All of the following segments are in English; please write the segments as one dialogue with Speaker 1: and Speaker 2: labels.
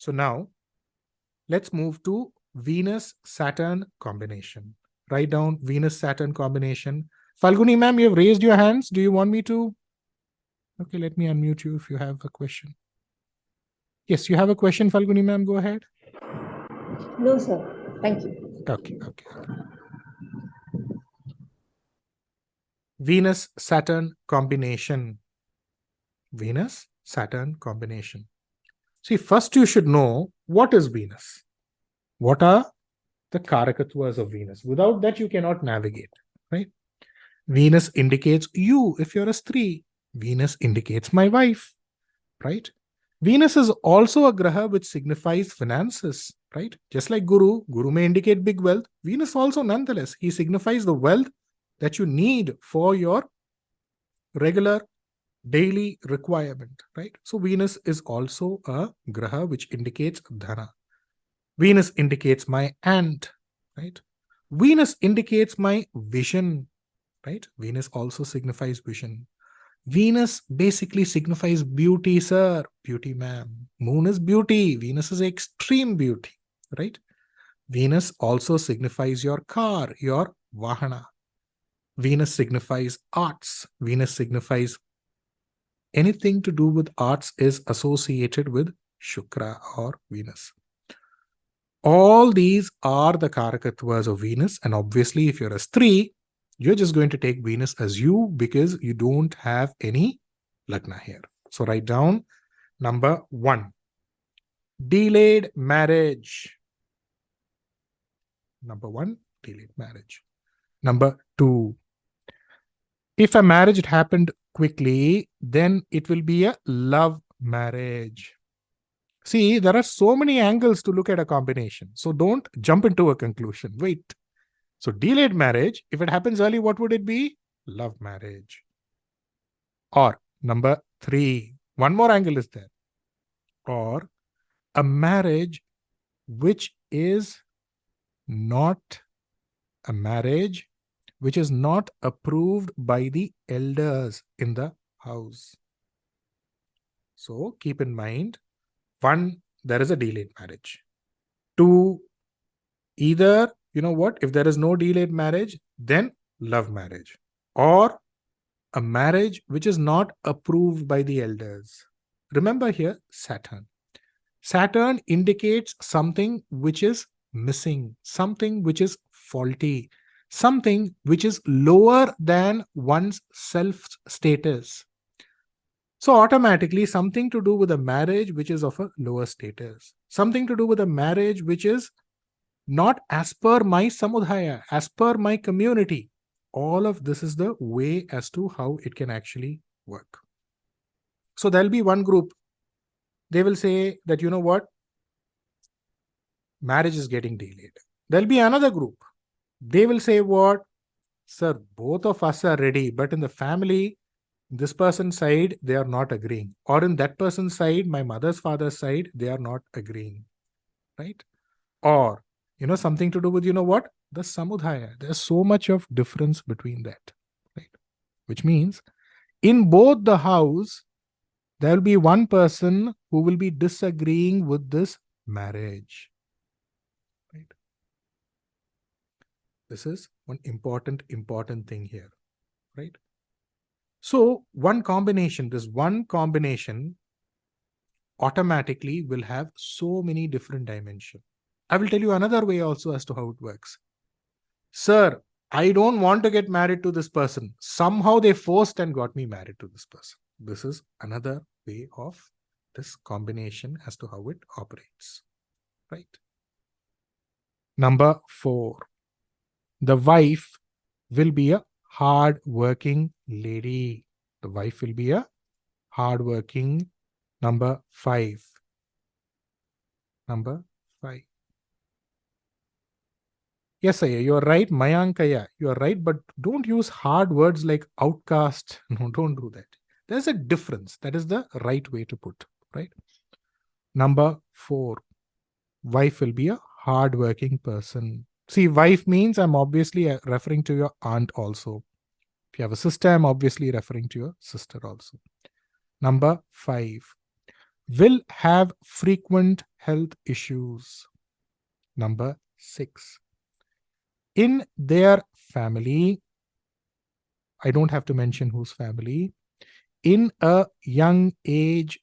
Speaker 1: So now let's move to Venus-Saturn combination. Write down Venus-Saturn combination. Falguni ma'am, you have raised your hands. Do you want me to? Okay, let me unmute you if you have a question. Yes, you have a question, Falguni ma'am. Go ahead.
Speaker 2: No, sir. Thank you.
Speaker 1: Okay. Venus-Saturn combination. Venus-Saturn combination. See, first you should know what is Venus. What are the Karakatwas of Venus? Without that, you cannot navigate, right? Venus indicates you if you're a Stree. Venus indicates my wife, right? Venus is also a Graha which signifies finances, right? Just like Guru may indicate big wealth. Venus also, nonetheless, he signifies the wealth that you need for your regular daily requirement, right? So Venus is also a Graha which indicates Dhana. Venus indicates my aunt, right? Venus indicates my vision, right? Venus also signifies vision. Venus basically signifies beauty, sir. Beauty, ma'am. Moon is beauty. Venus is extreme beauty, right? Venus also signifies your car, your Vahana. Venus signifies arts. Venus signifies anything to do with arts is associated with Shukra or Venus. All these are the Karakatwas of Venus, and obviously if you're a Stree, you're just going to take Venus as you because you don't have any Lagna here. So write down number 1. Delayed marriage. Number 1, delayed marriage. Number 2, if a marriage happened quickly, then it will be a love marriage. See, there are so many angles to look at a combination. So don't jump into a conclusion. Wait. So delayed marriage, if it happens early, what would it be? Love marriage. Or number 3, one more angle is there. Or a marriage which is not a marriage which is not approved by the elders in the house. So keep in mind, 1, there is a delayed marriage. 2, either, you know what, if there is no delayed marriage, then love marriage. Or a marriage which is not approved by the elders. Remember here, Saturn. Saturn indicates something which is missing, something which is faulty, something which is lower than one's self-status. So automatically something to do with a marriage which is of a lower status, something to do with a marriage which is not as per my samudaya, as per my community. All of this is the way as to how it can actually work. So there'll be one group, they will say that, you know what, marriage is getting delayed. There'll be another group, they will say what, sir, both of us are ready, but in the family, this person's side, they are not agreeing. Or in that person's side, my mother's father's side, they are not agreeing, right? Or, something to do with, what? The samudaya. There's so much of difference between that, right? Which means, in both the house, there will be one person who will be disagreeing with this marriage, right? This is one important thing here, right? So this one combination automatically will have so many different dimensions. I will tell you another way also as to how it works. Sir, I don't want to get married to this person. Somehow they forced and got me married to this person. This is another way of this combination as to how it operates, right? Number 4, the wife will be a hard-working lady. The wife will be a hard-working. Number 5. Yes, Ayya, you're right. Mayankaya, you're right, but don't use hard words like outcast. No, don't do that. There's a difference. That is the right way to put, right? Number 4, wife will be a hard-working person. See, wife means I'm obviously referring to your aunt also. If you have a sister, I'm obviously referring to your sister also. Number 5, will have frequent health issues. Number 6. In their family, I don't have to mention whose family, in a young age,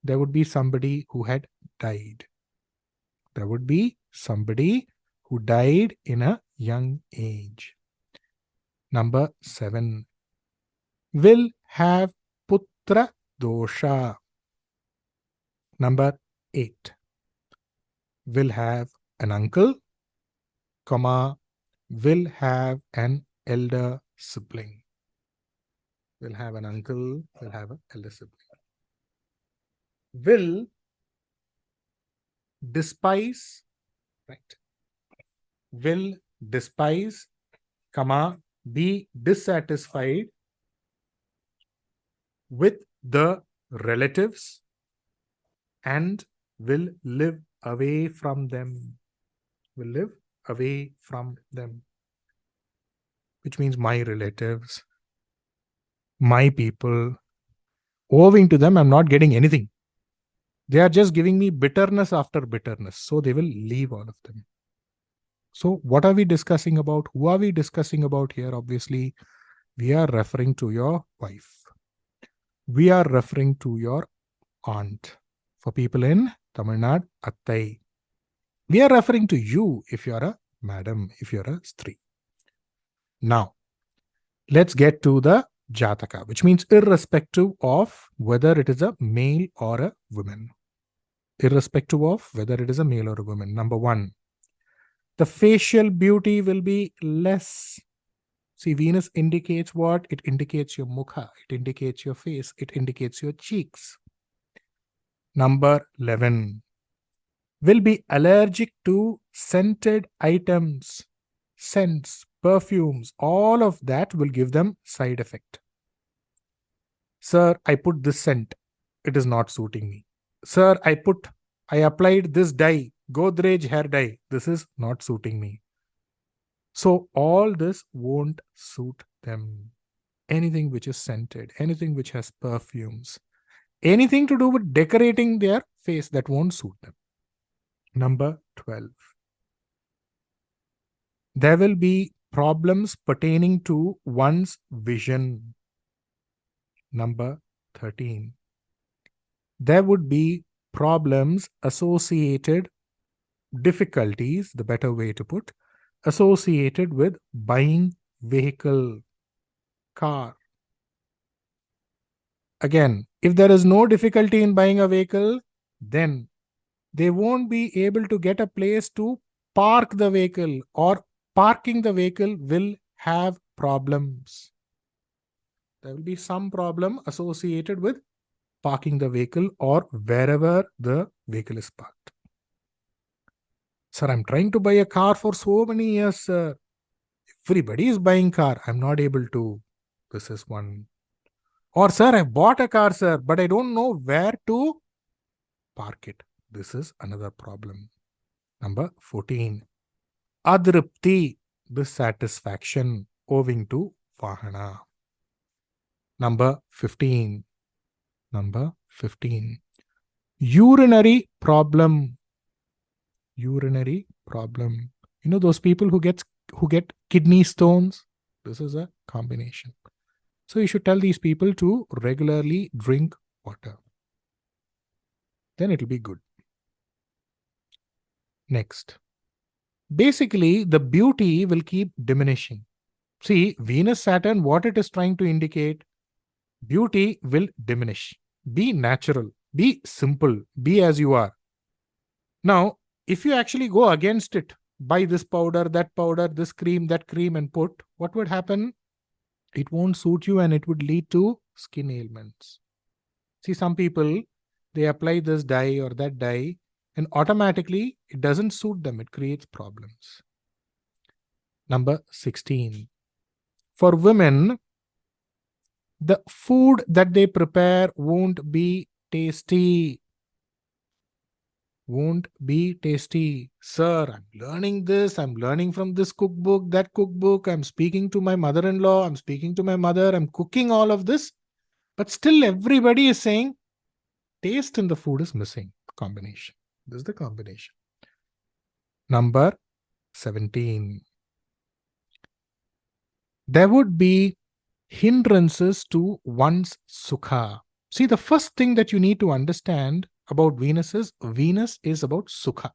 Speaker 1: there would be somebody who had died. There would be somebody who died in a young age. Number 7. Will have putra dosha. Number 8. Will have an uncle, comma, will have an elder sibling. Will have an uncle, will have an elder sibling. Will despise, right? Will despise, comma, be dissatisfied with the relatives and will live away from them. Will live away from them. Which means my relatives, my people, owing to them, I'm not getting anything. They are just giving me bitterness after bitterness. So they will leave all of them. So what are we discussing about? Who are we discussing about here? Obviously, we are referring to your wife. We are referring to your aunt. For people in Tamil Nadu, Attai. We are referring to you if you are a madam, if you are a stri. Now, let's get to the Jataka, which means irrespective of whether it is a male or a woman. Irrespective of whether it is a male or a woman. Number 1, the facial beauty will be less. See, Venus indicates what? It indicates your mukha, it indicates your face, it indicates your cheeks. Number 11, will be allergic to scented items, scents, perfumes, all of that will give them side effect. Sir, I put this scent, it is not suiting me. Sir, I applied this dye, Godrej hair dye, this is not suiting me. So all this won't suit them. Anything which is scented, anything which has perfumes, anything to do with decorating their face, that won't suit them. Number 12. There will be problems pertaining to one's vision. Number 13. There would be problems associated, difficulties, the better way to put, associated with buying vehicle, car. Again, if there is no difficulty in buying a vehicle, then they won't be able to get a place to park the vehicle, or parking the vehicle will have problems. There will be some problem associated with parking the vehicle or wherever the vehicle is parked. Sir, I'm trying to buy a car for so many years, sir. Everybody is buying car. I'm not able to. This is one. Or, sir, I bought a car, sir, but I don't know where to park it. This is another problem. Number 14. Adripti, dissatisfaction owing to Vahana. Number 15. Urinary problem. Urinary problem. You know those people who get kidney stones? This is a combination. So you should tell these people to regularly drink water. Then it will be good. Next. Basically, the beauty will keep diminishing. See, Venus, Saturn, what it is trying to indicate, beauty will diminish. Be natural, be simple, be as you are. Now, if you actually go against it, buy this powder, this cream, that cream and put, what would happen? It won't suit you and it would lead to skin ailments. See, some people, they apply this dye or that dye and automatically it doesn't suit them. It creates problems. Number 16. For women, the food that they prepare won't be tasty. Won't be tasty. Sir, I'm learning this. I'm learning from this cookbook, that cookbook. I'm speaking to my mother-in-law. I'm speaking to my mother. I'm cooking all of this. But still everybody is saying, taste in the food is missing. Combination. This is the combination. Number 17. There would be hindrances to one's sukha. See, the first thing that you need to understand about Venus is about sukha.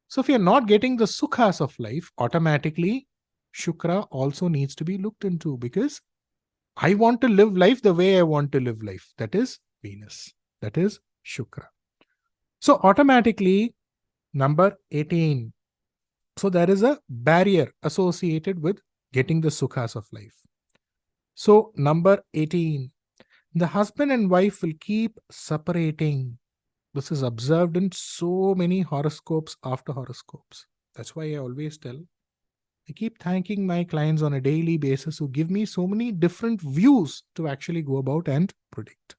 Speaker 1: So if you're not getting the sukhas of life, automatically Shukra also needs to be looked into, because I want to live life the way I want to live life. That is Venus. That is Shukra. So automatically, number 18. So there is a barrier associated with getting the sukhas of life. So number 18. The husband and wife will keep separating. This is observed in so many horoscopes after horoscopes. That's why I always tell, I keep thanking my clients on a daily basis who give me so many different views to actually go about and predict.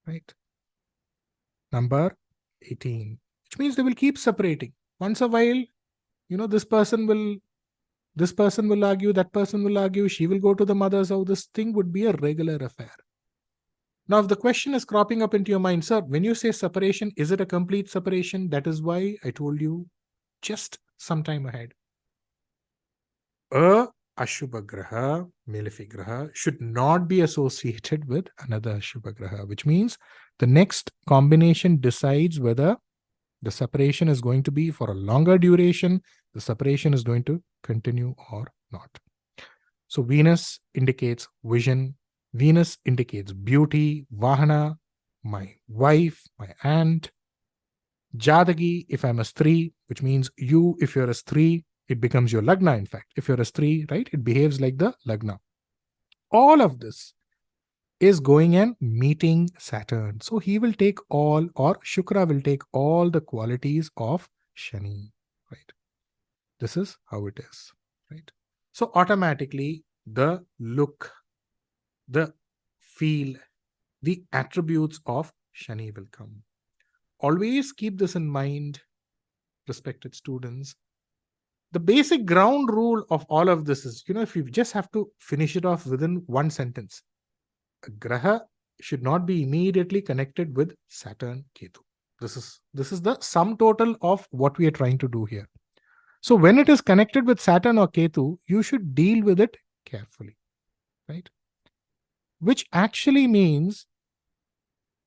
Speaker 1: Right? Number 18, which means they will keep separating. Once a while, this person will argue, that person will argue, she will go to the mother's house. This thing would be a regular affair. Now, if the question is cropping up into your mind, sir, when you say separation, is it a complete separation? That is why I told you just some time ahead. A Ashubha Graha, malefic Graha, should not be associated with another Ashubha Graha, which means the next combination decides whether the separation is going to be for a longer duration, the separation is going to continue or not. So Venus indicates vision, Venus indicates beauty, Vahana, my wife, my aunt, Jadagi, if I'm a Stree, which means you, if you're a Stree, it becomes your Lagna, in fact. If you're a Stree, right, it behaves like the Lagna. All of this is going and meeting Saturn. So he will take all, or Shukra will take all the qualities of Shani, right? This is how it is, right? So automatically the look, the feel, the attributes of Shani will come. Always keep this in mind, respected students. The basic ground rule of all of this is, if you just have to finish it off within one sentence, a Graha should not be immediately connected with Saturn, Ketu. This is the sum total of what we are trying to do here. So when it is connected with Saturn or Ketu, you should deal with it carefully, right? Which actually means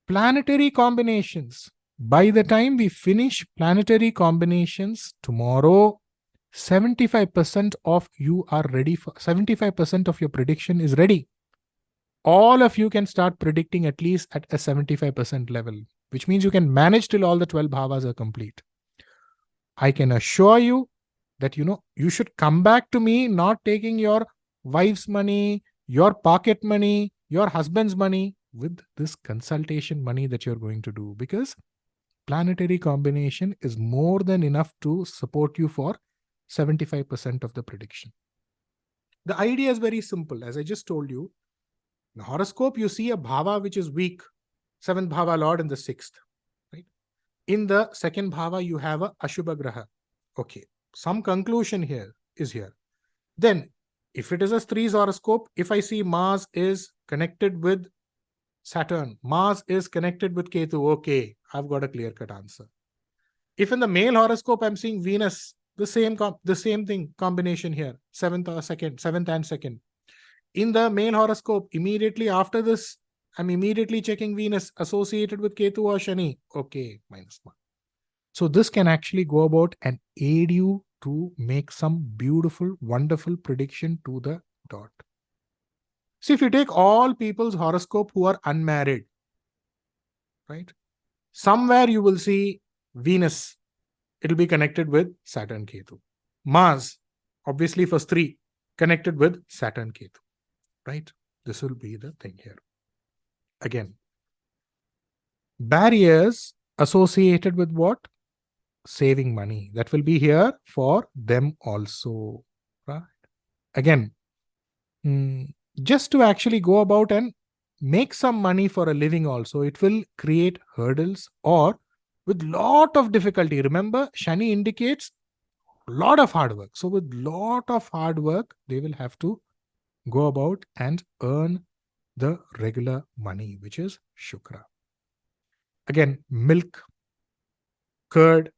Speaker 1: planetary combinations. By the time we finish planetary combinations tomorrow, 75% of you are ready for 75% of your prediction is ready. All of you can start predicting at least at a 75% level, which means you can manage till all the 12 bhavas are complete. I can assure you that you should come back to me not taking your wife's money, your pocket money, your husband's money with this consultation money that you're going to do, because planetary combination is more than enough to support you for 75% of the prediction. The idea is very simple. As I just told you, in the horoscope, you see a bhava which is weak, 7th bhava lord in the 6th. Right? In the 2nd bhava, you have a Ashubha Graha. Okay, some conclusion here is here. Then, if it is a Stree's horoscope, if I see Mars is connected with Saturn, Mars is connected with Ketu, okay, I've got a clear-cut answer. If in the male horoscope, I'm seeing Venus, the same thing, combination here, 7th and 2nd. In the male horoscope, immediately after this, I'm immediately checking Venus associated with Ketu or Shani. Okay, -1. So this can actually go about and aid you to make some beautiful, wonderful prediction to the dot. See, if you take all people's horoscope who are unmarried, right? Somewhere you will see Venus. It'll be connected with Saturn, Ketu. Mars, obviously for Stree, connected with Saturn, Ketu, right? This will be the thing here. Again, barriers associated with what? Saving money. That will be here for them also, right? Again, just to actually go about and make some money for a living also, it will create hurdles or with lot of difficulty. Remember, Shani indicates a lot of hard work. So with lot of hard work, they will have to go about and earn the regular money, which is Shukra. Again, milk, curd,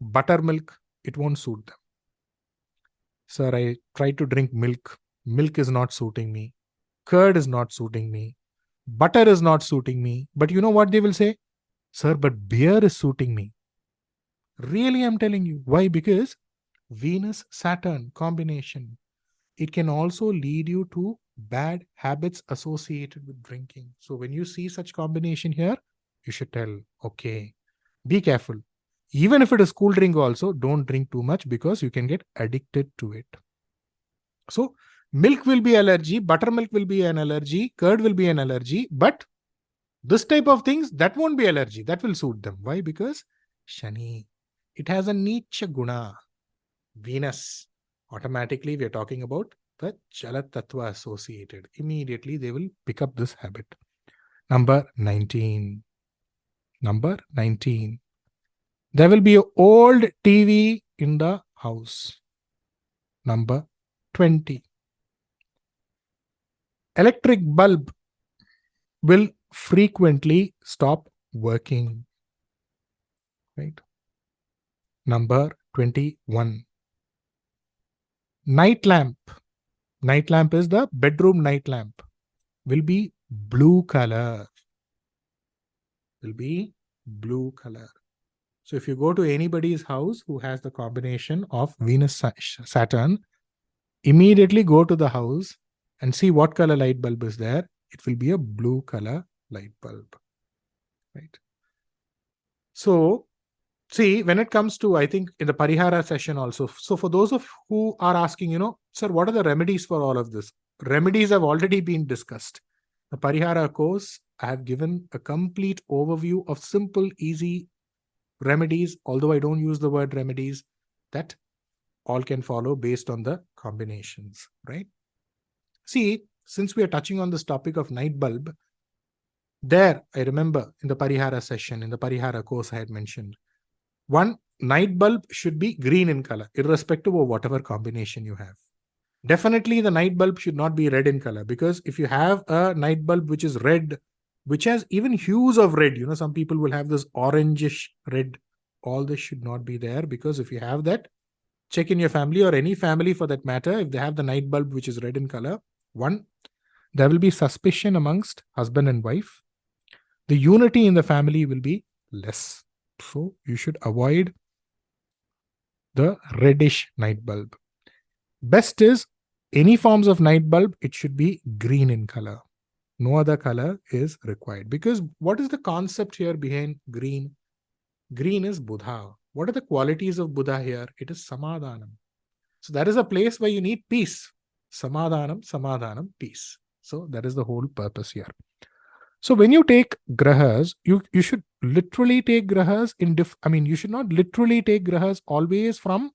Speaker 1: buttermilk, it won't suit them. Sir, I tried to drink milk. Milk is not suiting me. Curd is not suiting me. Butter is not suiting me. But you know what they will say? Sir, but beer is suiting me. Really, I'm telling you. Why? Because Venus-Saturn combination, it can also lead you to bad habits associated with drinking. So when you see such combination here, you should tell, okay, be careful. Even if it is cool drink also, don't drink too much because you can get addicted to it. So milk will be allergy, buttermilk will be an allergy, curd will be an allergy, but this type of things, that won't be allergy. That will suit them. Why? Because Shani, it has a NEECH guna. Venus. Automatically, we are talking about the Jala Tattva associated. Immediately, they will pick up this habit. Number 19. Number 19. There will be an old TV in the house. Number 20. Electric bulb will frequently stop working. Right? Number 21. Night lamp. Night lamp is the bedroom night lamp. Will be blue color. Will be blue color. So if you go to anybody's house who has the combination of Venus-Saturn, immediately go to the house and see what color light bulb is there. It will be a blue color light bulb. Right? So, see, when it comes to, I think in the Parihara session also, so for those of who are asking, sir, what are the remedies for all of this? Remedies have already been discussed. The Parihara course, I have given a complete overview of simple, easy remedies, although I don't use the word remedies, that all can follow based on the combinations, right? See, since we are touching on this topic of night bulb, there, I remember in the Parihara session, in the Parihara course I had mentioned, one night bulb should be green in color, irrespective of whatever combination you have. Definitely the night bulb should not be red in color, because if you have a night bulb which is red, which has even hues of red, some people will have this orangish red, all this should not be there, because if you have that, check in your family or any family for that matter, if they have the night bulb which is red in color, one, there will be suspicion amongst husband and wife. The unity in the family will be less. So you should avoid the reddish night bulb. Best is any forms of night bulb, it should be green in color. No other color is required. Because what is the concept here behind green? Green is Buddha. What are the qualities of Buddha here? It is Samadhanam. So that is a place where you need peace. Samadhanam, Samadhanam, peace. So that is the whole purpose here. So when you take grahas, you should literally take grahas you should not literally take grahas always from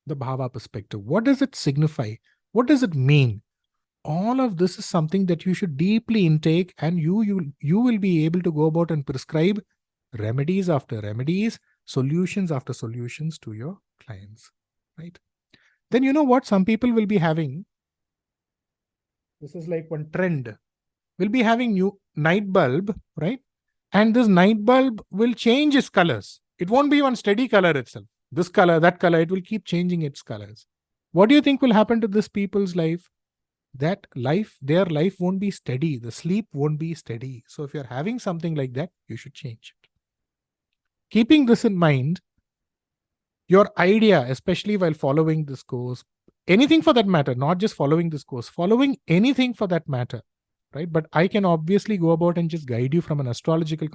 Speaker 1: the bhava perspective. What does it signify? What does it mean? All of this is something that you should deeply intake, and you will be able to go about and prescribe remedies after remedies, solutions after solutions to your clients, right? Then you know what some people will be having? This is like one trend. Will be having new night bulb, right? And this night bulb will change its colors. It won't be one steady color itself. This color, that color, it will keep changing its colors. What do you think will happen to this people's life? Their life won't be steady. The sleep won't be steady. So if you're having something like that, you should change it. Keeping this in mind, your idea, especially while following this course, anything for that matter, not just following this course, following anything for that matter, right? But I can obviously go about and just guide you from an astrological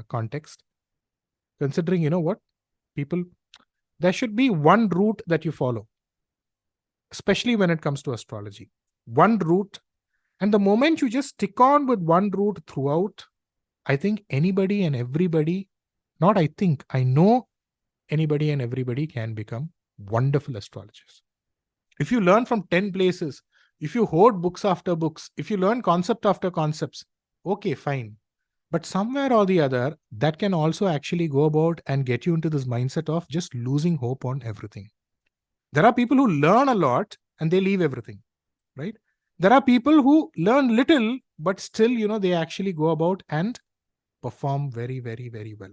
Speaker 1: context, considering, what? People, there should be one route that you follow, especially when it comes to astrology. One route. And the moment you just stick on with one route throughout, I think anybody and everybody, I know anybody and everybody can become wonderful astrologers. If you learn from 10 places, if you hoard books after books, if you learn concept after concepts, okay, fine. But somewhere or the other, that can also actually go about and get you into this mindset of just losing hope on everything. There are people who learn a lot and they leave everything, right? There are people who learn little, but still, they actually go about and perform very, very, very well.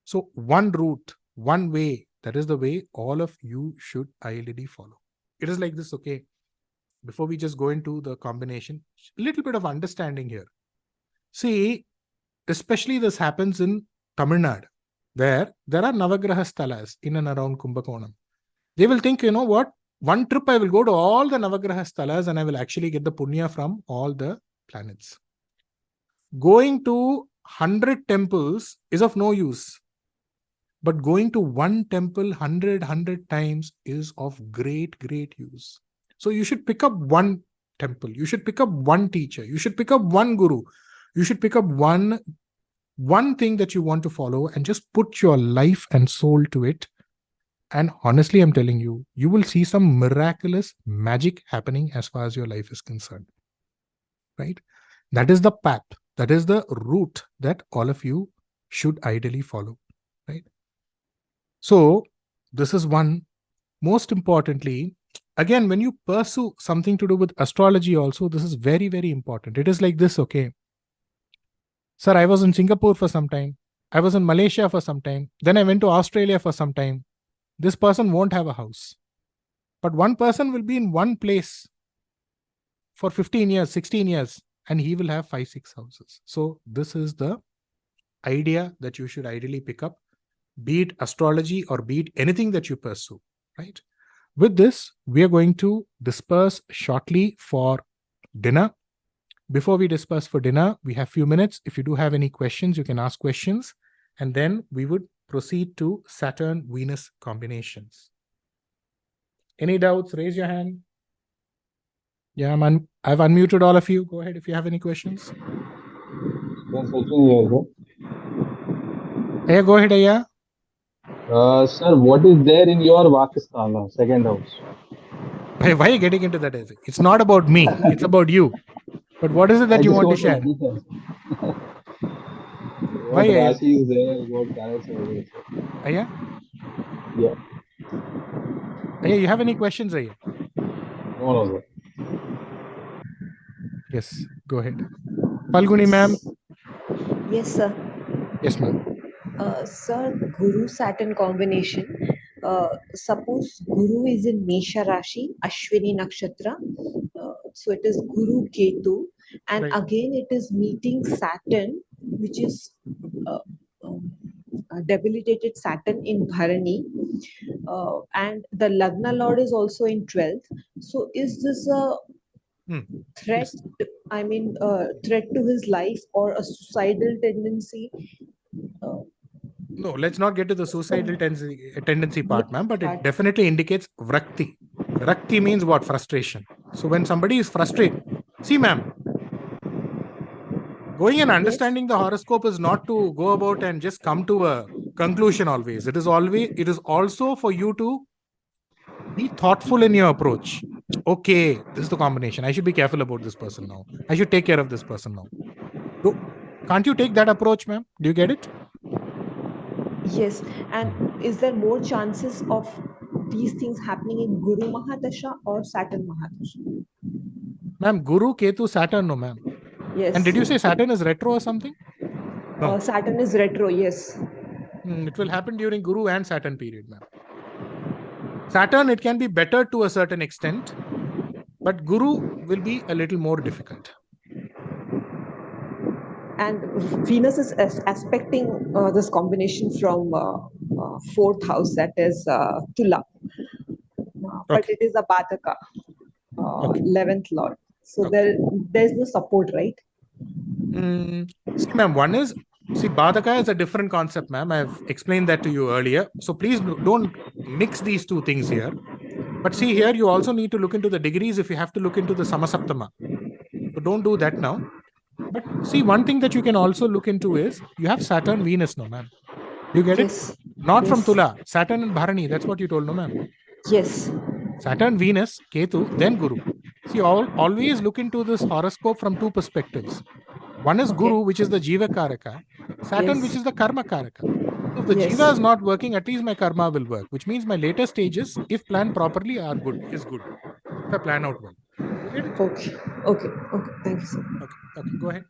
Speaker 1: So one route, one way, that is the way all of you should ideally follow. It is like this, okay? Before we just go into the combination, a little bit of understanding here. See, especially this happens in Tamil Nadu, where there are Navagraha Stalas in and around Kumbakonam. They will think, you know what? One trip I will go to all the Navagraha Stalas and I will actually get the punya from all the planets. Going to 100 temples is of no use. But going to one temple 100 times is of great, great use. So you should pick up one temple. You should pick up one teacher. You should pick up one guru. You should pick up one thing that you want to follow and just put your life and soul to it. And honestly, I'm telling you, you will see some miraculous magic happening as far as your life is concerned. Right? That is the path. That is the route that all of you should ideally follow. Right? So this is one. Most importantly, again, when you pursue something to do with astrology also, this is very, very important. It is like this, okay? Sir, I was in Singapore for some time. I was in Malaysia for some time. Then I went to Australia for some time. This person won't have a house. But one person will be in one place for 15 years, 16 years, and he will have 5-6 houses. So this is the idea that you should ideally pick up, be it astrology or be it anything that you pursue, right? With this, we are going to disperse shortly for dinner. Before we disperse for dinner, we have few minutes. If you do have any questions, you can ask questions. And then we would proceed to Saturn-Venus combinations. Any doubts? Raise your hand. Yeah, I've unmuted all of you. Go ahead if you have any questions. Aya, go ahead, Aya.
Speaker 3: Sir, what is there in your Vakistana, second house?
Speaker 1: Why are you getting into that? It's not about me. It's about you. But what is it that you want to share?
Speaker 3: What Rashi is there? What planets are there?
Speaker 1: Aya?
Speaker 3: Yeah.
Speaker 1: Aya, you have any questions, Aya?
Speaker 3: No, sir.
Speaker 1: Yes, go ahead. Falguni, ma'am.
Speaker 2: Yes, sir.
Speaker 1: Yes, ma'am.
Speaker 2: Sir, Guru-Saturn combination. Suppose Guru is in Mesha Rashi, Ashwini Nakshatra. So it is Guru Ketu. And
Speaker 1: Right.
Speaker 2: again, it is meeting Saturn, which is debilitated Saturn in Bharani. And the Lagna Lord is also in 12th. So is this a threat?
Speaker 1: Yes.
Speaker 2: I mean, threat to his life or a suicidal tendency?
Speaker 1: No, let's not get to the suicidal tendency part, ma'am, but it definitely indicates vrakti. Vrakti means what? Frustration. So when somebody is frustrated, see, ma'am, going and understanding the horoscope is not to go about and just come to a conclusion always. It is also for you to be thoughtful in your approach. Okay, this is the combination. I should be careful about this person now. I should take care of this person now. Can't you take that approach, ma'am? Do you get it?
Speaker 2: Yes. And is there more chances of these things happening in Guru Mahadasha or Saturn Mahadasha?
Speaker 1: Ma'am, Guru, Ketu, Saturn, no, ma'am.
Speaker 2: Yes.
Speaker 1: And did you say Saturn is retro or something?
Speaker 2: No. Saturn is retro, yes.
Speaker 1: It will happen during Guru and Saturn period, ma'am. Saturn, it can be better to a certain extent, but Guru will be a little more difficult.
Speaker 2: And Venus is aspecting this combination from 4th house, that is Tula. But it is a Badhaka, 11th Lord. So there's no support, right?
Speaker 1: See, ma'am, one is, Badhaka is a different concept, ma'am. I've explained that to you earlier. So please don't mix these two things here. But see, here you also need to look into the degrees if you have to look into the Samasaptama. So don't do that now. But see, one thing that you can also look into is you have Saturn, Venus, no, ma'am. You get it? Not from Tula. Saturn and Bharani. That's what you told, no, ma'am?
Speaker 2: Yes.
Speaker 1: Saturn, Venus, Ketu, then Guru. See, always look into this horoscope from two perspectives. One is Guru, which is the Jiva Karaka. Saturn, which is the Karma Karaka. So if the Jiva is not working, at least my Karma will work, which means my later stages, if planned properly, is good. If I plan out well. You get it?
Speaker 2: Okay. Thank you, sir.
Speaker 1: Okay. Go ahead.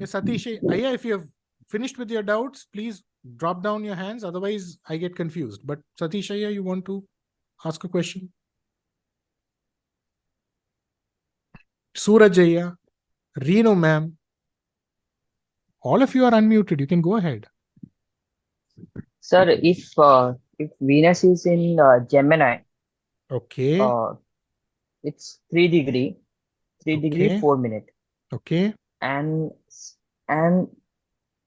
Speaker 1: Yes, Satish, Aya, if you have finished with your doubts, please drop down your hands. Otherwise, I get confused. But Satish, Aya, you want to ask a question? Suraj, Aya, Reno, ma'am. All of you are unmuted. You can go ahead.
Speaker 4: Sir, if Venus is in Gemini,
Speaker 1: Okay.
Speaker 4: it's 3 degree, 3 degree
Speaker 1: Okay.
Speaker 4: 4 minute,
Speaker 1: Okay.
Speaker 4: and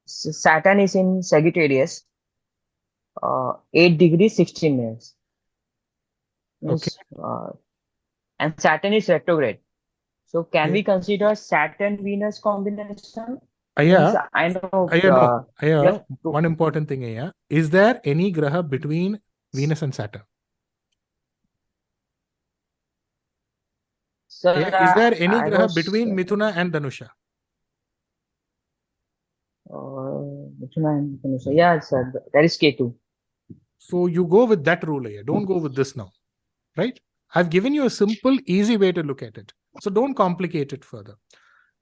Speaker 4: Saturn is in Sagittarius, 8 degree 16 minutes.
Speaker 1: Okay.
Speaker 4: Means, and Saturn is retrograde. So can
Speaker 1: Okay.
Speaker 4: we consider Saturn Venus combination?
Speaker 1: Aya,
Speaker 4: Means I know
Speaker 1: Aya, no. Aya,
Speaker 4: you have to,
Speaker 1: one important thing, Aya. Is there any graha between Venus and Saturn?
Speaker 4: sir,
Speaker 1: Aya, is there any
Speaker 4: I
Speaker 1: graha
Speaker 4: was
Speaker 1: between Mithuna and Dhanusha?
Speaker 4: yeah, sir, that is K2.
Speaker 1: So you go with that rule, Aya. Don't go with this now. Right? I've given you a simple, easy way to look at it. So don't complicate it further.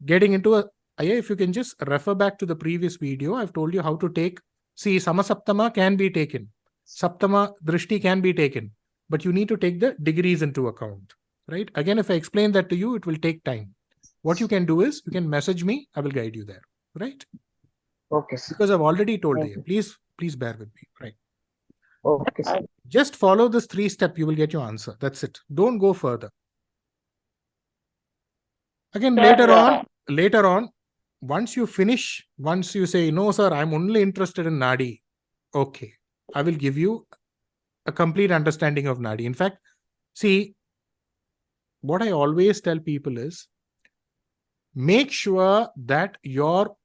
Speaker 1: Getting into if you can just refer back to the previous video, I've told you how to take, see, Samasaptama can be taken. Saptama Drishti can be taken. But you need to take the degrees into account. Right? Again, if I explain that to you, it will take time. What you can do is, you can message me, I will guide you there. Right?
Speaker 4: Okay, sir.
Speaker 1: Because I've already told
Speaker 4: Thank
Speaker 1: you.
Speaker 4: you.
Speaker 1: Please bear with me. Right?
Speaker 4: Okay, sir.
Speaker 1: Just follow this 3-step, you will get your answer. That's it. Don't go further. Again, later on, once you finish, once you say, no, sir, I'm only interested in Nadi. Okay. I will give you a complete understanding of Nadi. In fact, see, what I always tell people is, make sure that your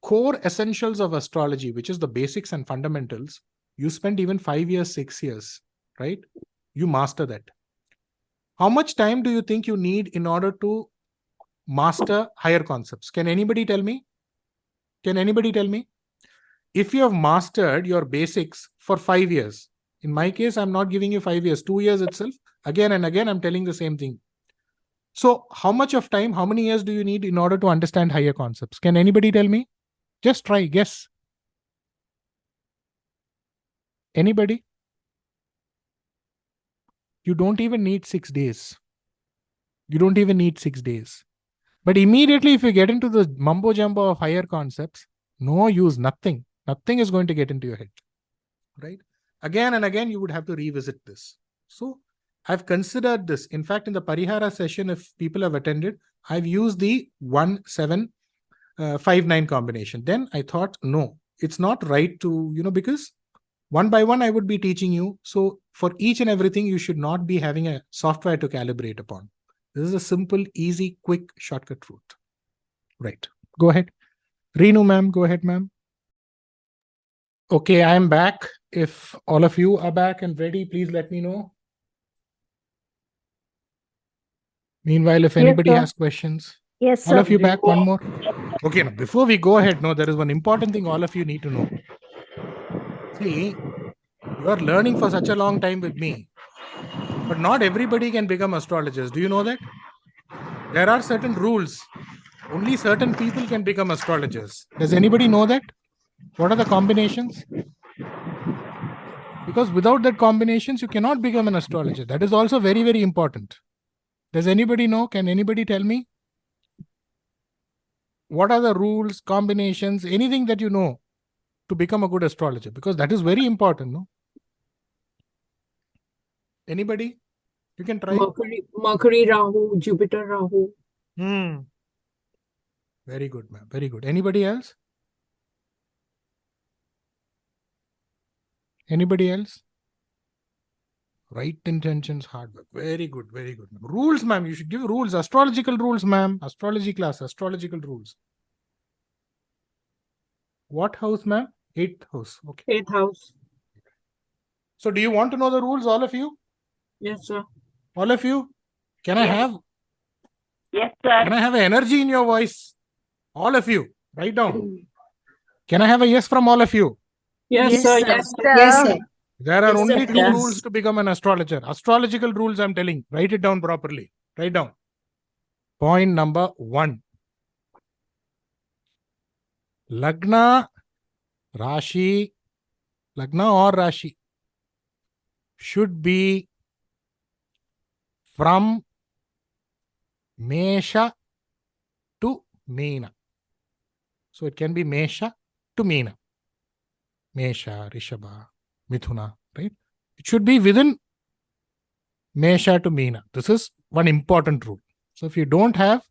Speaker 1: core essentials of astrology, which is the basics and fundamentals, you spend even 5 years, 6 years, right? You master that. How much time do you think you need in order to master higher concepts? Can anybody tell me? Can anybody tell me? If you have mastered your basics for 5 years, in my case, I'm not giving you 5 years, 2 years itself, again and again, I'm telling the same thing. So how much of time, how many years do you need in order to understand higher concepts? Can anybody tell me? Just try, guess. Anybody? You don't even need 6 days. You don't even need 6 days. But immediately, if you get into the mumbo jumbo of higher concepts, no use, nothing. Nothing is going to get into your head. Right? Again and again, you would have to revisit this. So I've considered this. In fact, in the Parihara session, if people have attended, I've used the 1-7-5-9 combination. Then I thought, no, it's not right to, because one by one, I would be teaching you. So for each and everything, you should not be having a software to calibrate upon. This is a simple, easy, quick shortcut route. Right. Go ahead. Reenu ma'am, go ahead, ma'am. Okay, I am back. If all of you are back and ready, please let me know. Meanwhile, if anybody has questions.
Speaker 5: Yes,
Speaker 1: all
Speaker 5: sir.
Speaker 1: of you back, one more. Okay, now before we go ahead, there is one important thing all of you need to know. See, you are learning for such a long time with me, but not everybody can become astrologers. Do you know that? There are certain rules. Only certain people can become astrologers. Does anybody know that? What are the combinations? Because without that combinations, you cannot become an astrologer. That is also very, very important. Does anybody know? Can anybody tell me? What are the rules, combinations, anything that you know to become a good astrologer? Because that is very important, no? Anybody? You can try.
Speaker 6: Mercury, Rahu, Jupiter, Rahu.
Speaker 1: Very good, ma'am. Very good. Anybody else? Anybody else? Right intentions, hard work. Very good, very good. Rules, ma'am. You should give rules. Astrological rules, ma'am. Astrology class, astrological rules. What house, ma'am? 8th house. Okay.
Speaker 6: 8th house.
Speaker 1: So do you want to know the rules, all of you?
Speaker 6: Yes, sir.
Speaker 1: All of you? Can I have?
Speaker 5: Yes, sir.
Speaker 1: Can I have an energy in your voice? All of you. Write down. Can I have a yes from all of you?
Speaker 6: Yes,
Speaker 5: Yes,
Speaker 6: sir.
Speaker 5: sir.
Speaker 6: Yes, sir.
Speaker 2: Yes, sir.
Speaker 1: There are
Speaker 2: Yes,
Speaker 1: only
Speaker 2: sir,
Speaker 1: 2
Speaker 2: please.
Speaker 1: rules to become an astrologer. Astrological rules, I'm telling. Write it down properly. Write down. Point number 1. Lagna, Rashi, Lagna or Rashi should be from Mesha to Meena. So it can be Mesha to Meena. Mesha, Rishabha, Mithuna, right? It should be within Mesha to Meena. This is one important rule. So if you don't have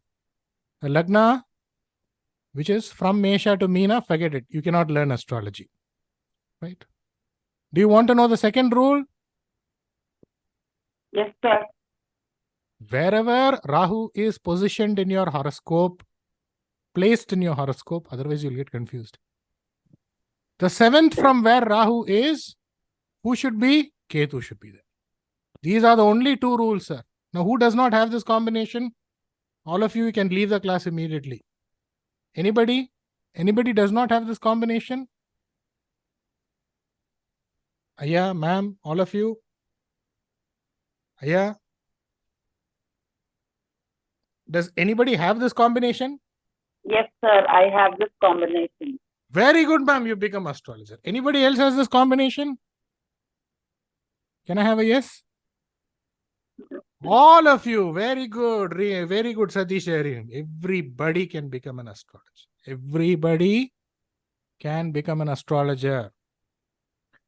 Speaker 1: a Lagna which is from Mesha to Meena, forget it. You cannot learn astrology, right? Do you want to know the second rule?
Speaker 5: Yes, sir.
Speaker 1: Wherever Rahu is positioned in your horoscope, placed in your horoscope, otherwise you'll get confused. The seventh from where Rahu is, who should be? Ketu should be there. These are the only two rules, sir. Now, who does not have this combination? All of you can leave the class immediately. Anybody? Anybody does not have this combination? Aya, ma'am, all of you? Aya? Does anybody have this combination?
Speaker 5: Yes, sir. I have this combination.
Speaker 1: Very good, ma'am. You become astrologer. Anybody else has this combination? Can I have a yes? All of you. Very good. Very good, Satish. Everybody can become an astrologer. Everybody can become an astrologer.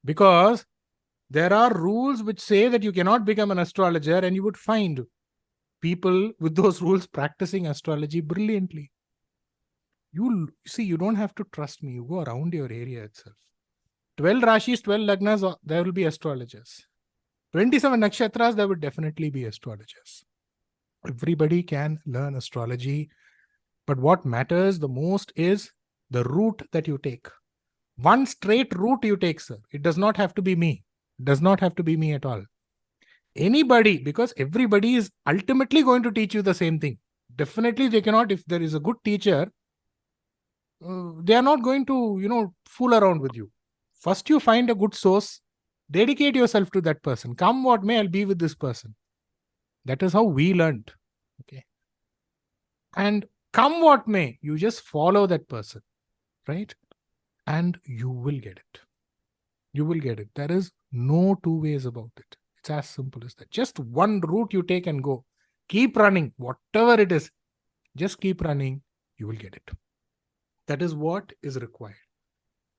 Speaker 1: Because there are rules which say that you cannot become an astrologer, and you would find people with those rules practicing astrology brilliantly. You see, you don't have to trust me. You go around your area itself. 12 Rashis, 12 Lagnas, there will be astrologers. 27 Nakshatras, there would definitely be astrologers. Everybody can learn astrology. But what matters the most is the route that you take. One straight route you take, sir. It does not have to be me. It does not have to be me at all. Anybody, because everybody is ultimately going to teach you the same thing. Definitely they cannot, if there is a good teacher, they are not going to, fool around with you. First you find a good source, dedicate yourself to that person. Come what may, I'll be with this person. That is how we learned. Okay. And come what may, you just follow that person, right? And you will get it. You will get it. There is no two ways about it. It's as simple as that. Just one route you take and go. Keep running, whatever it is. Just keep running, you will get it. That is what is required.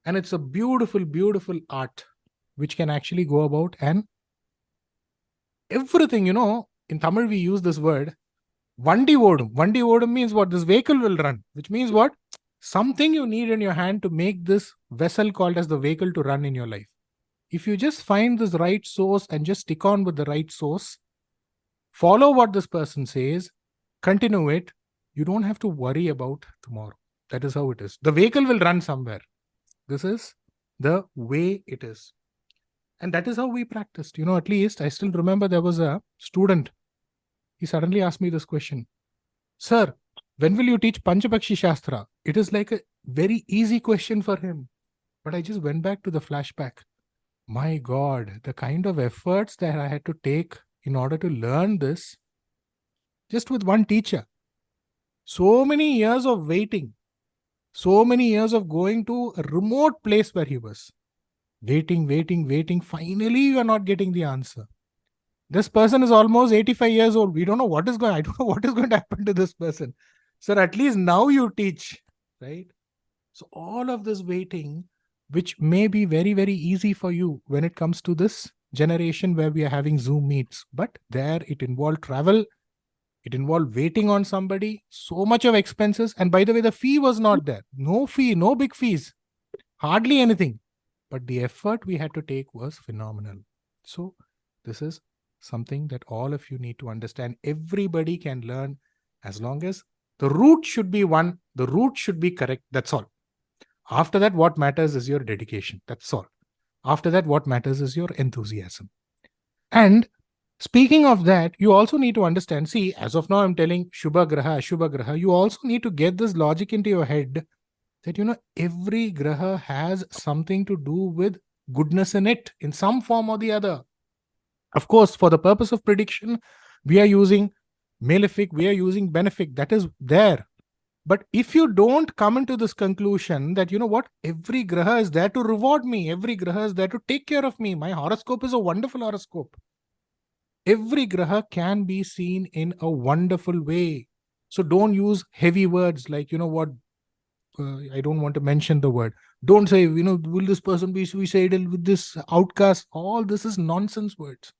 Speaker 1: And it's a beautiful, beautiful art which can actually go about and everything, in Tamil we use this word, Vandi Vodum. Vandi Vodum means what? This vehicle will run, which means what? Something you need in your hand to make this vessel called as the vehicle to run in your life. If you just find this right source and just stick on with the right source, follow what this person says, continue it, you don't have to worry about tomorrow. That is how it is. The vehicle will run somewhere. This is the way it is. And that is how we practiced. At least I still remember there was a student. He suddenly asked me this question. Sir, when will you teach Panchapakshi Shastra? It is like a very easy question for him. But I just went back to the flashback. My God, the kind of efforts that I had to take in order to learn this, just with one teacher. So many years of waiting. So many years of going to a remote place where he was. Waiting. Finally, you are not getting the answer. This person is almost 85 years old. I don't know what is going to happen to this person. Sir, at least now you teach, right? So all of this waiting, which may be very, very easy for you when it comes to this generation where we are having Zoom meets. But there it involved travel. It involved waiting on somebody, so much of expenses. And by the way, the fee was not there. No fee, no big fees, hardly anything. But the effort we had to take was phenomenal. So this is something that all of you need to understand. Everybody can learn as long as the route should be one, the route should be correct. That's all. After that, what matters is your dedication. That's all. After that, what matters is your enthusiasm. And speaking of that, you also need to understand, see, as of now, I'm telling Shubha Graha, Ashubha Graha, you also need to get this logic into your head that, every Graha has something to do with goodness in it, in some form or the other. Of course, for the purpose of prediction, we are using malefic, we are using benefic. That is there. But if you don't come into this conclusion that, you know what, every graha is there to reward me, every graha is there to take care of me. My horoscope is a wonderful horoscope. Every graha can be seen in a wonderful way. So don't use heavy words like, you know what, I don't want to mention the word. Don't say, you know, will this person be suicidal with this outcast? All this is nonsense words.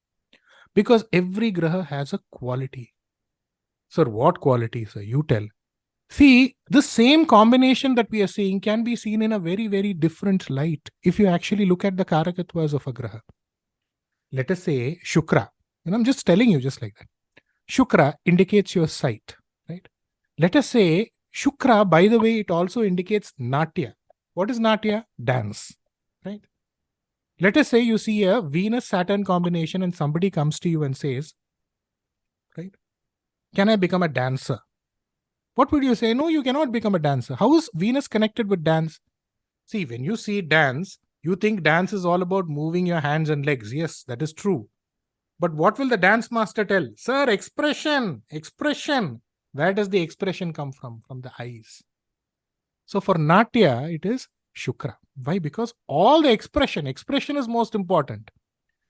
Speaker 1: Because every graha has a quality. Sir, what quality, sir? You tell. See, the same combination that we are seeing can be seen in a very, very different light if you actually look at the Karakathwas of a graha. Let us say Shukra. And I'm just telling you just like that. Shukra indicates your sight, right? Let us say Shukra, by the way, it also indicates Natya. What is Natya? Dance, right? Let us say you see a Venus-Saturn combination and somebody comes to you and says, right, can I become a dancer? What would you say? No, you cannot become a dancer. How is Venus connected with dance? See, when you see dance, you think dance is all about moving your hands and legs. Yes, that is true. But what will the dance master tell? Sir, expression, expression. Where does the expression come from? From the eyes. So for Natya, it is Shukra. Why? Because all the expression is most important.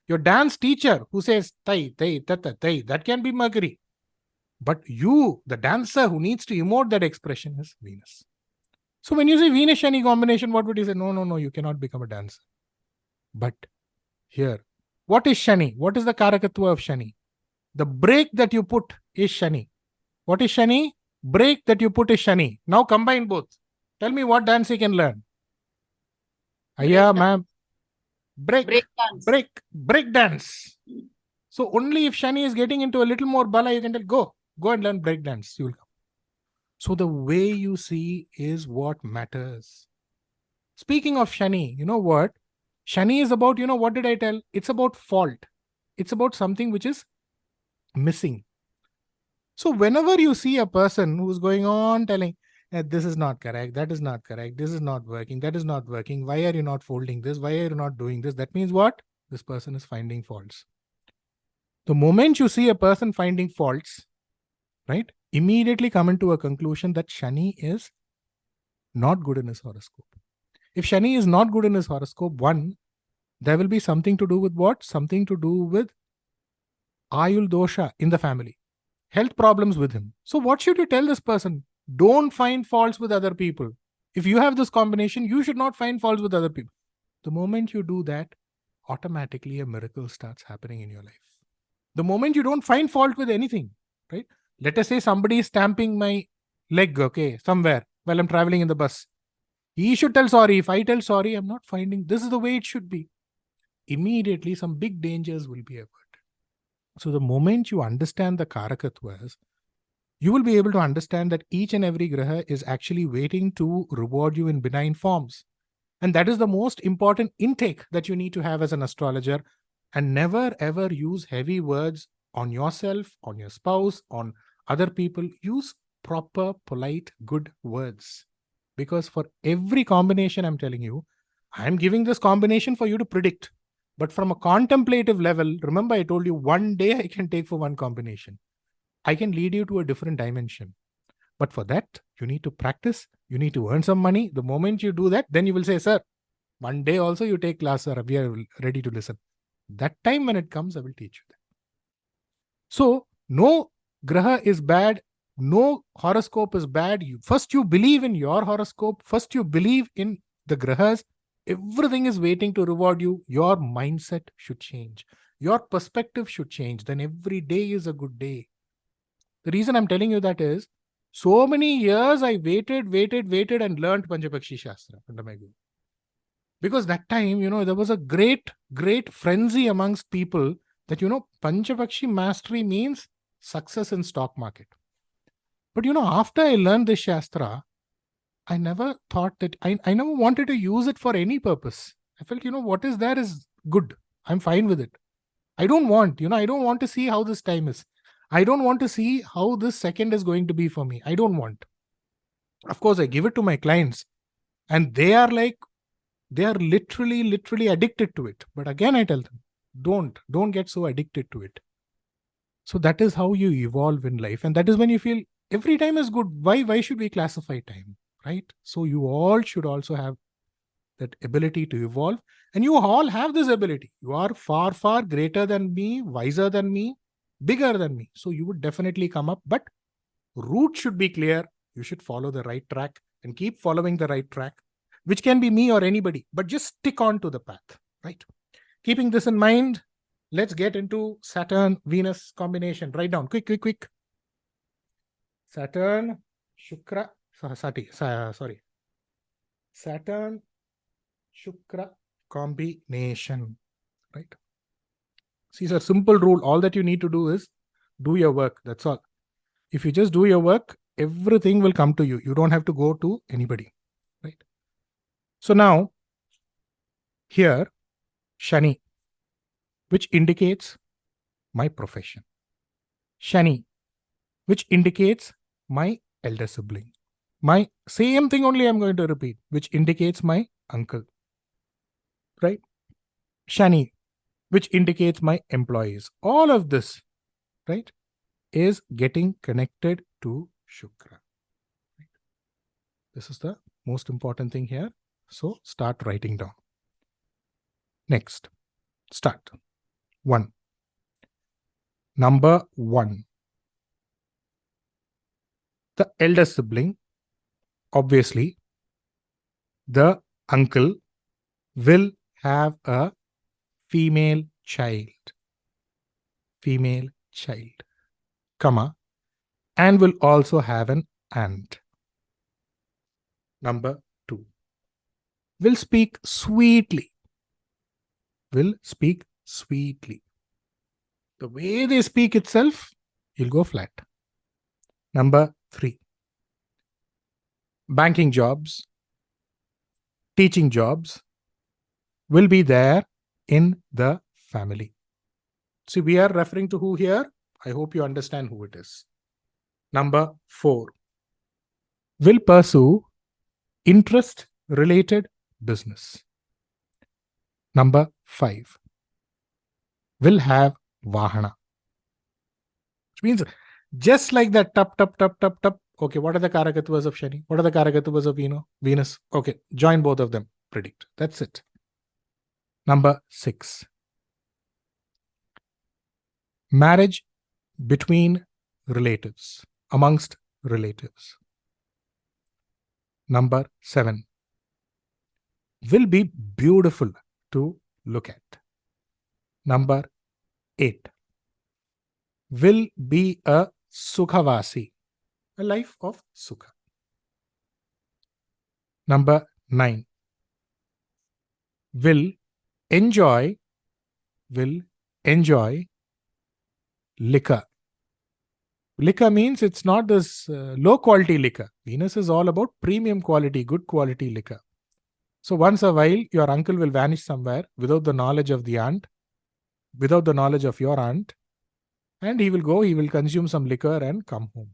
Speaker 1: Your dance teacher who says, tai, tai, tata, tai, that can be Mercury. But you, the dancer who needs to emote that expression is Venus. So when you say Venus-Shani combination, what would you say? No, no, no, you cannot become a dancer. But here, what is Shani? What is the Karakatwa of Shani? The break that you put is Shani. What is Shani? Break that you put is Shani. Now combine both. Tell me what dance he can learn. Aya, ma'am. Break dance. So only if Shani is getting into a little more bala, you can tell, go and learn break dance. You will come. So the way you see is what matters. Speaking of Shani, you know what? Shani is about, you know, what did I tell? It's about fault. It's about something which is missing. So whenever you see a person who's going on telling, this is not correct, that is not correct, this is not working, that is not working, why are you not folding this, why are you not doing this? That means what? This person is finding faults. The moment you see a person finding faults, right, immediately come into a conclusion that Shani is not good in his horoscope. If Shani is not good in his horoscope, one, there will be something to do with what? Something to do with Ayul dosha in the family. Health problems with him. So what should you tell this person? Don't find faults with other people. If you have this combination, you should not find faults with other people. The moment you do that, automatically a miracle starts happening in your life. The moment you don't find fault with anything, right? Let us say somebody is stamping my leg, okay, somewhere while I'm traveling in the bus. He should tell sorry. If I tell sorry, I'm not finding, this is the way it should be. Immediately some big dangers will be averted. So the moment you understand the Karakathwas, you will be able to understand that each and every graha is actually waiting to reward you in benign forms. And that is the most important intake that you need to have as an astrologer. And never ever use heavy words on yourself, on your spouse, on other people. Use proper, polite, good words. Because for every combination, I'm telling you, I'm giving this combination for you to predict. But from a contemplative level, remember I told you one day I can take for one combination. I can lead you to a different dimension. But for that, you need to practice. You need to earn some money. The moment you do that, then you will say, sir, one day also you take class, sir. We are ready to listen. That time when it comes, I will teach you that. So, no graha is bad. No horoscope is bad. First you believe in your horoscope. First you believe in the grahas. Everything is waiting to reward you. Your mindset should change. Your perspective should change. Then every day is a good day. The reason I'm telling you that is, so many years I waited and learned Panchapakshi Shastra under my guru. Because that time, you know, there was a great frenzy amongst people that, you know, Panchapakshi mastery means success in stock market. But, you know, after I learned this Shastra, I never thought that, I never wanted to use it for any purpose. I felt, you know, what is there is good. I'm fine with it. I don't want to see how this time is. I don't want to see how this second is going to be for me. I don't want. Of course, I give it to my clients and they are literally addicted to it. But again, I tell them, don't get so addicted to it. So that is how you evolve in life. And that is when you feel every time is good. Why should we classify time, right? So you all should also have that ability to evolve, and you all have this ability. You are far, far greater than me, wiser than me, bigger than me. So you would definitely come up, but route should be clear. You should follow the right track and keep following the right track, which can be me or anybody, but just stick on to the path, right? Keeping this in mind, let's get into Saturn-Venus combination. Write down, quick. Saturn, Shukra, sorry. Saturn, Shukra combination, right? See, sir, simple rule. All that you need to do is do your work. That's all. If you just do your work, everything will come to you. You don't have to go to anybody, right? So now, here, Shani, which indicates my profession. Shani, which indicates my elder sibling. My same thing only I'm going to repeat, which indicates my uncle, right? Shani, which indicates my employees. All of this, right, is getting connected to Shukra. Right? This is the most important thing here. So start writing down. Next, start. 1. Number 1. The elder sibling, obviously, the uncle will have a female child, comma, and will also have an aunt. Number 2. Will speak sweetly. The way they speak itself, you'll go flat. Number 3. Banking jobs, teaching jobs will be there in the family. See, we are referring to who here? I hope you understand who it is. Number 4. Will pursue interest-related business. Number 5. Will have Vahana. Which means just like that, tap. Okay, what are the Karakatwas of Shani? What are the Karakatwas of Venus? Okay, join both of them. Predict. That's it. Number 6. Marriage between relatives, amongst relatives. Number 7. Will be beautiful to look at. Number 8. Will be a Sukhavasi, a life of Sukha. Number 9. Will enjoy liquor. Liquor means it's not this low quality liquor. Venus is all about premium quality, good quality liquor. So once a while, your uncle will vanish somewhere without the knowledge of the aunt, without the knowledge of your aunt, and he will consume some liquor and come home.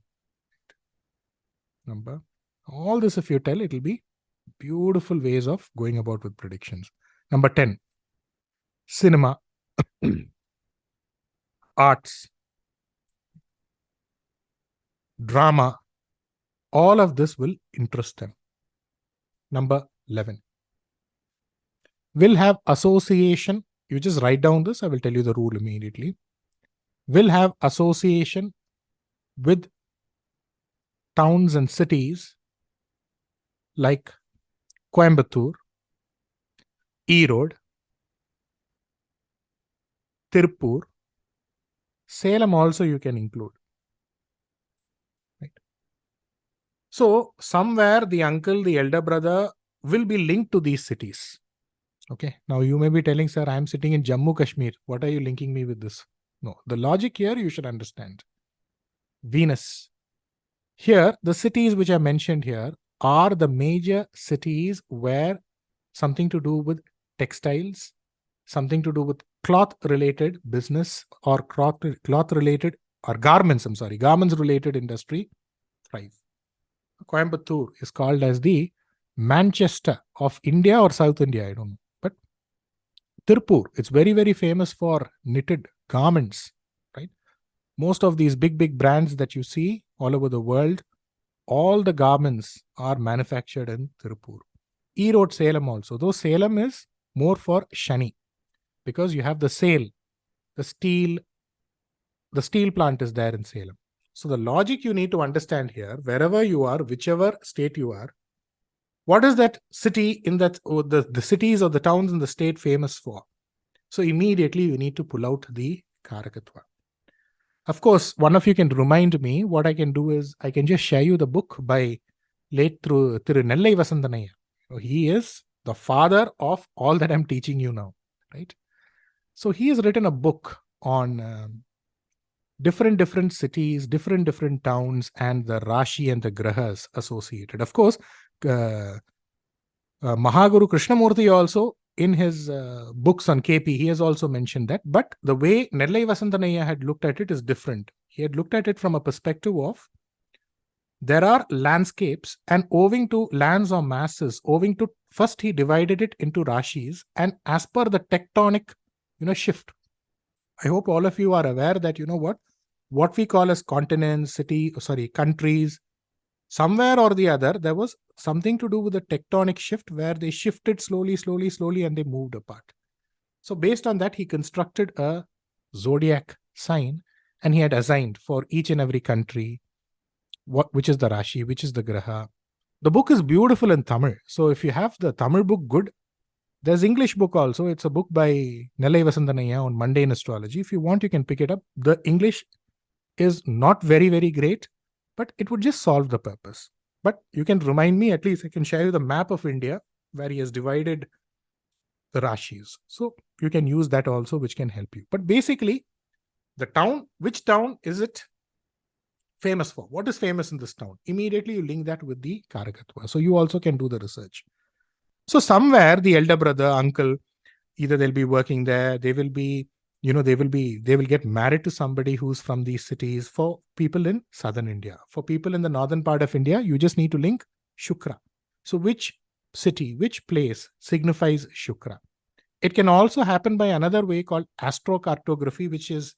Speaker 1: Number. All this, if you tell, it will be beautiful ways of going about with predictions. Number 10. Cinema, arts, drama, all of this will interest them. Number 11. Will have association. You just write down this. I will tell you the rule immediately. Will have association with towns and cities like Coimbatore, Erode, Tirupur, Salem also you can include. Right? So somewhere the uncle, the elder brother will be linked to these cities. Okay. Now you may be telling, sir, I am sitting in Jammu Kashmir. What are you linking me with this? No, the logic here you should understand. Venus. Here, the cities which I mentioned here are the major cities where something to do with textiles, something to do with cloth-related business or cloth-related or garments related industry thrive. Coimbatore is called as the Manchester of India or South India, I don't know. But Tirupur, it's very, very famous for knitted garments, right? Most of these big brands that you see all over the world, all the garments are manufactured in Tirupur. Road Salem also, though Salem is more for Shani, because you have the sail, the steel plant is there in Salem. So the logic you need to understand here, wherever you are, whichever state you are, what is that city in that, or the cities or the towns in the state famous for? So immediately you need to pull out the Karakatwa. Of course, one of you can remind me. What I can do is I can just share you the book by late Thiru Nellai Vasandanaya. He is the father of all that I'm teaching you now, right? So he has written a book on different cities, different towns, and the Rashi and the Grahas associated. Of course, Mahaguru Krishnamurti also, in his books on KP, he has also mentioned that. But the way Nellai Vasandanaya had looked at it is different. He had looked at it from a perspective of there are landscapes, and owing to lands or masses, first he divided it into Rashis, and as per the tectonic, shift. I hope all of you are aware that, what we call as continents, countries, somewhere or the other, there was something to do with the tectonic shift where they shifted slowly, and they moved apart. So based on that, he constructed a zodiac sign, and he had assigned for each and every country which is the Rashi, which is the Graha. The book is beautiful in Tamil. So if you have the Tamil book, good. There's English book also. It's a book by Nellai Vasandanaya on mundane astrology. If you want, you can pick it up. The English is not very great, but it would just solve the purpose. But you can remind me, at least I can share you the map of India where he has divided the Rashis. So you can use that also, which can help you. But basically, the town, which town is it famous for? What is famous in this town? Immediately you link that with the Karakatwa. So you also can do the research. So somewhere the elder brother, uncle, either they'll be working there, they will get married to somebody who's from these cities. For people in southern India, for people in the northern part of India, you just need to link Shukra. So which city, which place signifies Shukra? It can also happen by another way called astrocartography, which is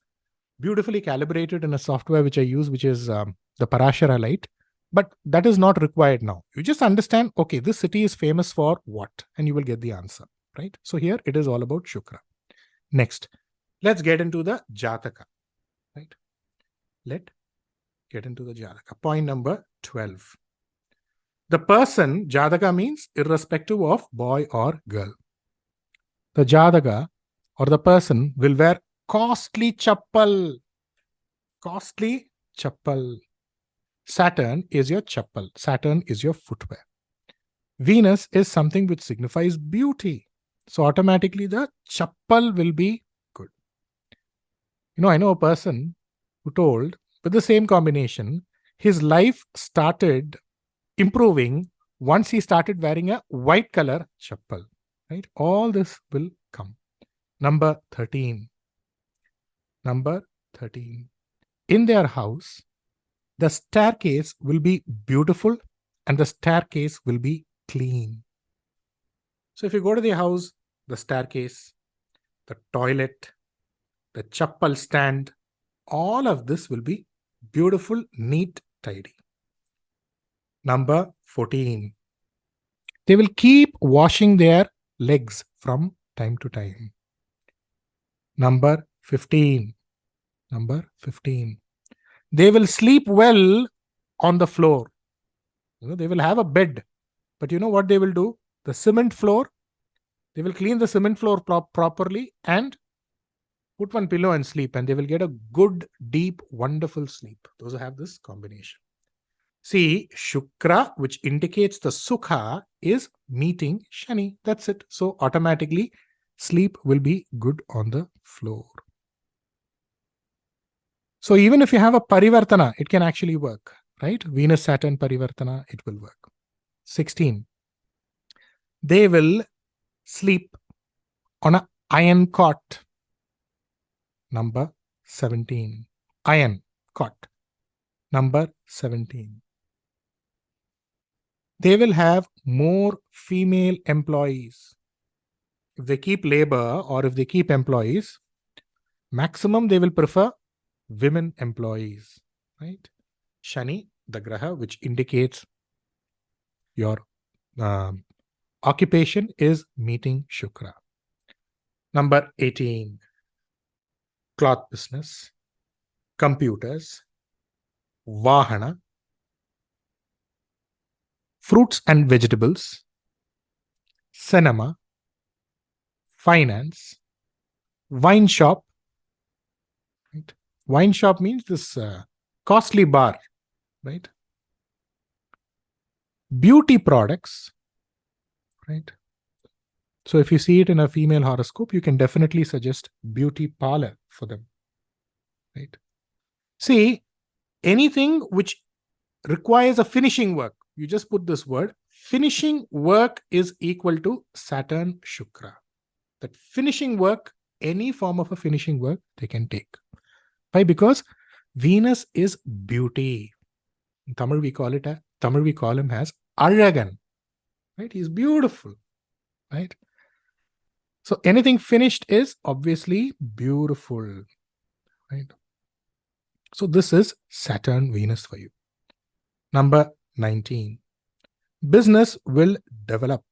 Speaker 1: beautifully calibrated in a software which I use, which is the Parashara Light. But that is not required now. You just understand, okay, this city is famous for what? And you will get the answer, right? So here it is all about Shukra. Next, let's get into the Jataka, right? Let's get into the Jataka. Point number 12. The person, Jataka means irrespective of boy or girl. The Jataka or the person will wear costly chappal. Costly chappal. Saturn is your chappal. Saturn is your footwear. Venus is something which signifies beauty. So automatically the chappal will be good. I know a person who told, with the same combination, his life started improving once he started wearing a white color chappal. Right? All this will come. Number 13. Number 13. In their house, the staircase will be beautiful and the staircase will be clean. So if you go to the house, the staircase, the toilet, the chappal stand, all of this will be beautiful, neat, tidy. Number 14. They will keep washing their legs from time to time. Number 15. Number 15. They will sleep well on the floor. They will have a bed. But you know what they will do? The cement floor, they will clean the cement floor properly and put one pillow and sleep. And they will get a good, deep, wonderful sleep. Those who have this combination. See, Shukra, which indicates the Sukha, is meeting Shani. That's it. So automatically, sleep will be good on the floor. So even if you have a Parivartana, it can actually work, right? Venus-Saturn Parivartana, it will work. 16. They will sleep on an iron cot. Number 17. Iron cot. Number 17. They will have more female employees. If they keep labor or if they keep employees, maximum they will prefer women employees, right? Shani, the Graha, which indicates your occupation, is meeting Shukra. Number 18, cloth business, computers, Vahana, fruits and vegetables, cinema, finance, wine shop. Right? Wine shop means this costly bar, right? Beauty products, right? So if you see it in a female horoscope, you can definitely suggest beauty parlor for them, right? See, anything which requires a finishing work, you just put this word, finishing work is equal to Saturn Shukra. That finishing work, any form of a finishing work, they can take. Why? Because Venus is beauty. In Tamil we call him as Alagan, right? He's beautiful, right? So anything finished is obviously beautiful, right? So this is Saturn Venus for you. Number 19, business will develop.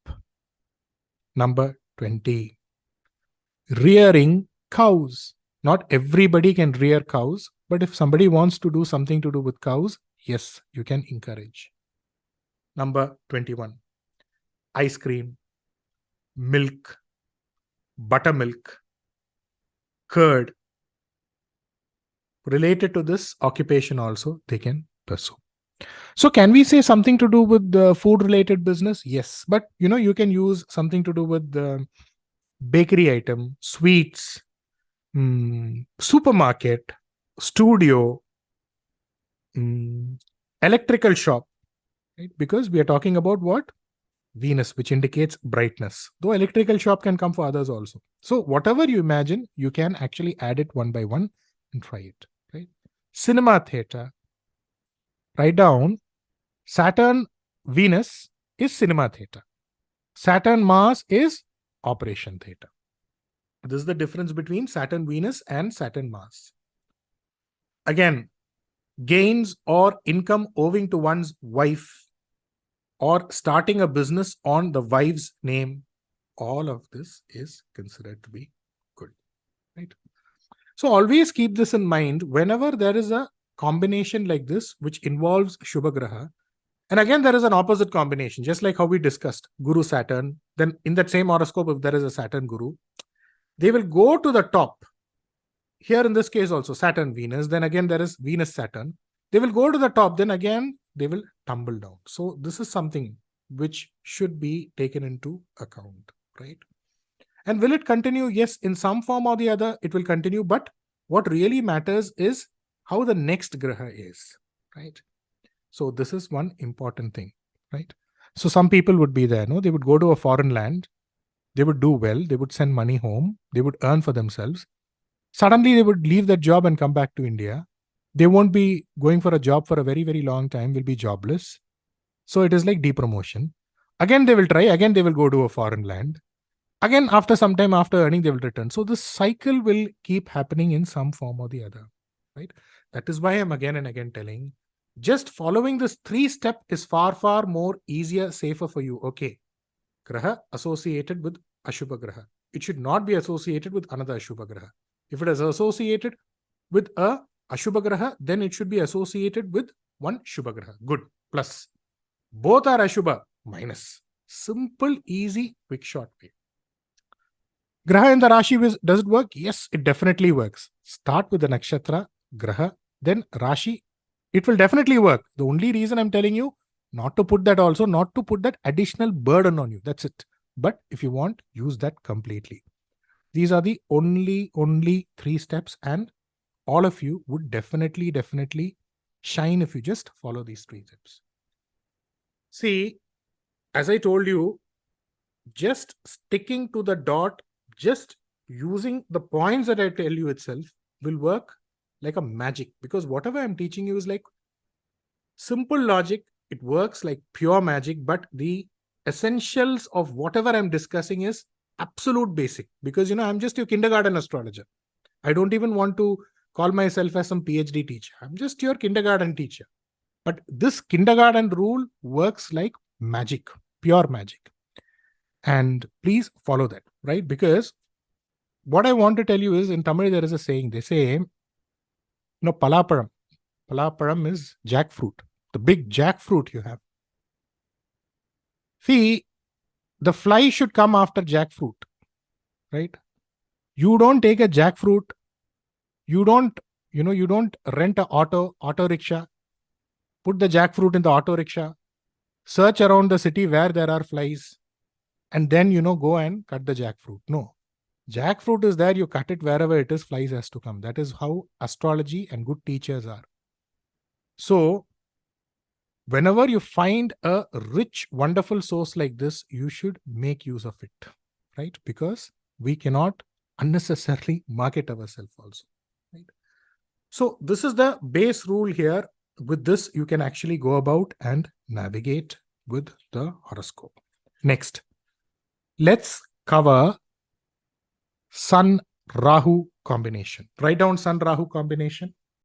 Speaker 1: Number 20, rearing cows. Not everybody can rear cows, but if somebody wants to do something to do with cows, yes, you can encourage. Number 21, ice cream, milk, buttermilk, curd. Related to this occupation also, they can pursue. So can we say something to do with the food related business? Yes, but you can use something to do with the bakery item, sweets, supermarket, studio, electrical shop, right? Because we are talking about what? Venus, which indicates brightness. Though electrical shop can come for others also. So whatever you imagine, you can actually add it one by one and try it, right? Cinema theater. Write down Saturn Venus is cinema theater. Saturn Mars is operation theater. This is the difference between Saturn Venus and Saturn Mars. Again, gains or income owing to one's wife or starting a business on the wife's name, all of this is considered to be good, right? So always keep this in mind whenever there is a combination like this, which involves Shubha Graha. And again, there is an opposite combination, just like how we discussed Guru Saturn. Then in that same horoscope, if there is a Saturn Guru, they will go to the top. Here in this case also, Saturn Venus. Then again, there is Venus Saturn. They will go to the top. Then again, they will tumble down. So this is something which should be taken into account, right? And will it continue? Yes, in some form or the other, it will continue. But what really matters is how the next Graha is, right? So this is one important thing, right? So some people would be there, no? They would go to a foreign land. They would do well. They would send money home. They would earn for themselves. Suddenly, they would leave that job and come back to India. They won't be going for a job for a very, very long time, will be jobless. So it is like depromotion. Again, they will try. Again, they will go to a foreign land. Again, after some time, after earning, they will return. So this cycle will keep happening in some form or the other, right? That is why I'm again and again telling, just following this 3-step is far, far more easier, safer for you. Okay, Graha associated with Ashubha Graha. It should not be associated with another Ashubha Graha. If it is associated with a Ashubha Graha, then it should be associated with one Shubha Graha. Good. Plus. Both are Ashubha. Minus. Simple, easy, quick, short way. Graha in the Rashi, does it work? Yes, it definitely works. Start with the Nakshatra, Graha, then Rashi. It will definitely work. The only reason I'm telling you not to put that also, not to put that additional burden on you. That's it. But if you want, use that completely. These are the only 3 steps, and all of you would definitely shine if you just follow these 3 steps. See, as I told you, just sticking to the dot, just using the points that I tell you itself will work like a magic, because whatever I'm teaching you is like simple logic. It works like pure magic, but the essentials of whatever I'm discussing is absolute basic, because I'm just your kindergarten astrologer. I don't even want to call myself as some PhD teacher. I'm just your kindergarten teacher. But this kindergarten rule works like magic, pure magic. And please follow that, right? Because what I want to tell you is, in Tamil, there is a saying. They say, palaparam. Palaparam is jackfruit. The big jackfruit you have. See, the fly should come after jackfruit, right? You don't take a jackfruit. You don't rent a auto rickshaw, put the jackfruit in the auto rickshaw, search around the city where there are flies, and then, go and cut the jackfruit. No. Jackfruit is there, you cut it wherever it is, flies has to come. That is how astrology and good teachers are. So, whenever you find a rich, wonderful source like this, you should make use of it, right? Because we cannot unnecessarily market ourselves also, right? So, this is the base rule here. With this, you can actually go about and navigate with the horoscope. Next, let's cover Sun Rahu combination. Write down Sun Rahu combination.